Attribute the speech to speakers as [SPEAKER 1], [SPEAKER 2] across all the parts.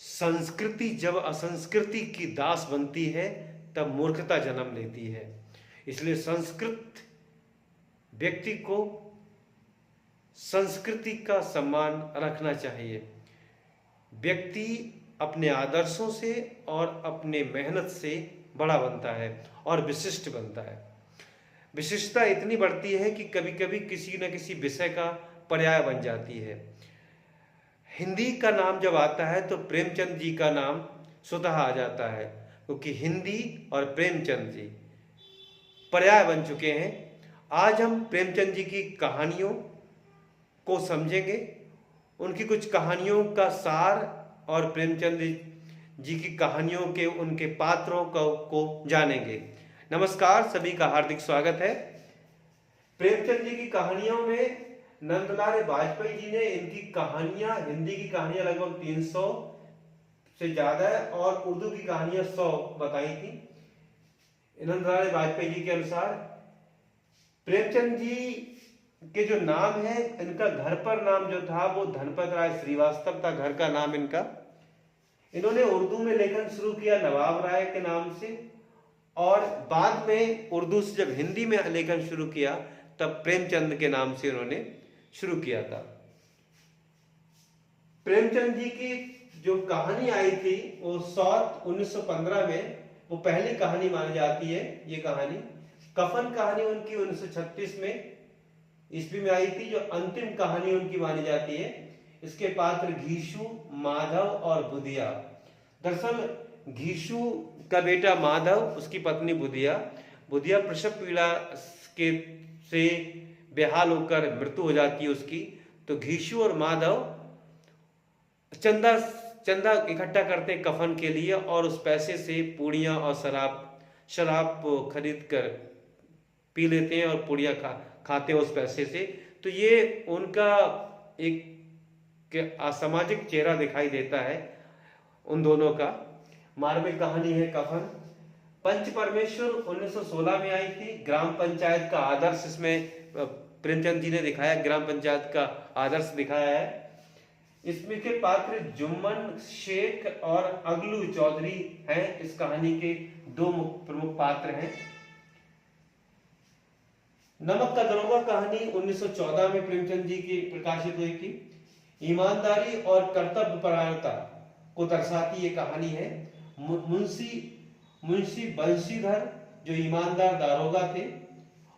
[SPEAKER 1] संस्कृति जब असंस्कृति की दास बनती है तब मूर्खता जन्म लेती है। इसलिए संस्कृत व्यक्ति को संस्कृति का सम्मान रखना चाहिए। व्यक्ति अपने आदर्शों से और अपने मेहनत से बड़ा बनता है और विशिष्ट बनता है। विशिष्टता इतनी बढ़ती है कि कभी कभी किसी न किसी विषय का पर्याय बन जाती है। हिंदी का नाम जब आता है तो प्रेमचंद जी का नाम स्वतः आ जाता है, क्योंकि हिंदी और प्रेमचंद जी पर्याय बन चुके हैं। आज हम प्रेमचंद जी की कहानियों को समझेंगे, उनकी कुछ कहानियों का सार और प्रेमचंद जी की कहानियों के उनके पात्रों को जानेंगे। नमस्कार, सभी का हार्दिक स्वागत है। प्रेमचंद जी की कहानियों में नंदलाल वाजपेयी जी ने इनकी कहानियां, हिंदी की कहानियां लगभग 300 से ज्यादा है और उर्दू की कहानियां 100 बताई थी नंदलाल वाजपेयी जी के अनुसार। प्रेमचंद जी के जो नाम है, इनका घर पर नाम जो था वो धनपत राय श्रीवास्तव था, घर का नाम इनका। इन्होंने उर्दू में लेखन शुरू किया नवाब राय के नाम से, और बाद में उर्दू से जब हिंदी में लेखन शुरू किया तब प्रेमचंद के नाम से उन्होंने शुरू किया था। प्रेमचंद जी की जो कहानी आई थी वो 1915 में वो पहली कहानी मानी जाती है। ये कहानी कफन कहानी उनकी 1936 में ईस्वी में आई थी, जो अंतिम कहानी उनकी मानी जाती है। इसके पात्र घीशू, माधव और बुधिया। दरअसल घीशू का बेटा माधव, उसकी पत्नी बुधिया प्रसव पीड़ा के से बेहाल होकर मृत्यु हो जाती है उसकी। तो घीशू और माधव चंदा इकट्ठा करते हैं कफन के लिए, और उस पैसे से पूड़ियाँ और शराब खरीद कर पी लेते हैं और पूड़ियाँ खाते हैं उस पैसे से। तो ये उनका एक असामाजिक चेहरा दिखाई देता है उन दोनों का। मार्मिक कहानी है कफन। पंच परमेश्वर 1916 में आई थी। ग्राम पंचायत का आदर्श इसमें प्रेमचंद जी ने दिखाया, ग्राम पंचायत का आदर्श दिखाया है। इसमें के पात्र जुम्मन शेख और अगलू चौधरी हैं। इस कहानी के दो प्रमुख पात्र हैं। नमक का दरोगा कहानी 1914 में प्रेमचंद जी की प्रकाशित हुई थी। ईमानदारी और कर्तव्य परायणता को दर्शाती ये कहानी है। मुंशी बंशीधर जो ईमानदार दारोगा थे,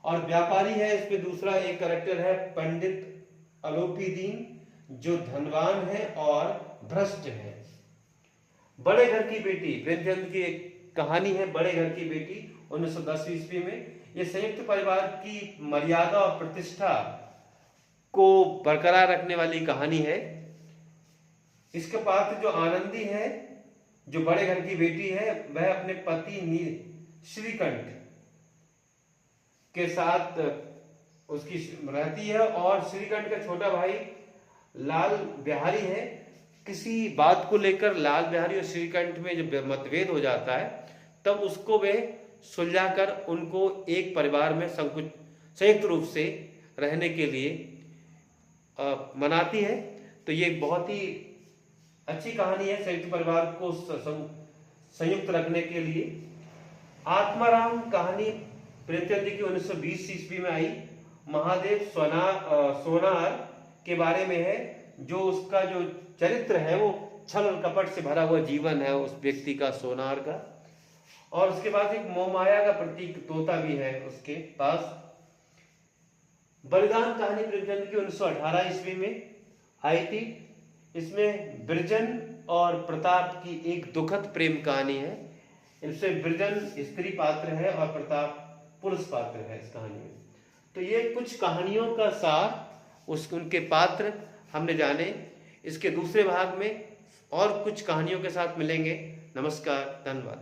[SPEAKER 1] और व्यापारी है इसमें दूसरा एक कैरेक्टर है पंडित अलोपीदीन, जो धनवान है और भ्रष्ट है। बड़े घर की बेटी, प्रेमचंद की एक कहानी है बड़े घर की बेटी 1910 ईस्वी में। ये संयुक्त परिवार की मर्यादा और प्रतिष्ठा को बरकरार रखने वाली कहानी है। इसका पात्र जो आनंदी है, जो बड़े घर की बेटी है, वह अपने पति श्रीकंठ के साथ उसकी रहती है, और श्रीकंठ का छोटा भाई लाल बिहारी है। किसी बात को लेकर लाल बिहारी और श्रीकंठ में जब मतभेद हो जाता है तब उसको वे सुलझाकर उनको एक परिवार में संयुक्त रूप से रहने के लिए मनाती है। तो ये बहुत ही अच्छी कहानी है संयुक्त परिवार को संयुक्त रखने के लिए। आत्माराम कहानी प्रेमचंद जी की 1920 ईस्वी में आई। महादेव सोनार के बारे में है, जो उसका जो चरित्र है वो छल और कपट से भरा हुआ जीवन है उस व्यक्ति का, सोनार का। और उसके बाद एक मोहमाया का प्रतीक तोता भी है उसके पास। बलिदान कहानी प्रेमचंद की 1918 ईस्वी में आई थी। इसमें बृजन और प्रताप की एक दुखद प्रेम कहानी है। इसमें बृजन स्त्री पात्र है और प्रताप पुरुष पात्र है इस कहानी में। तो ये कुछ कहानियों का सार, उनके पात्र हमने जाने। इसके दूसरे भाग में और कुछ कहानियों के साथ मिलेंगे। नमस्कार, धन्यवाद।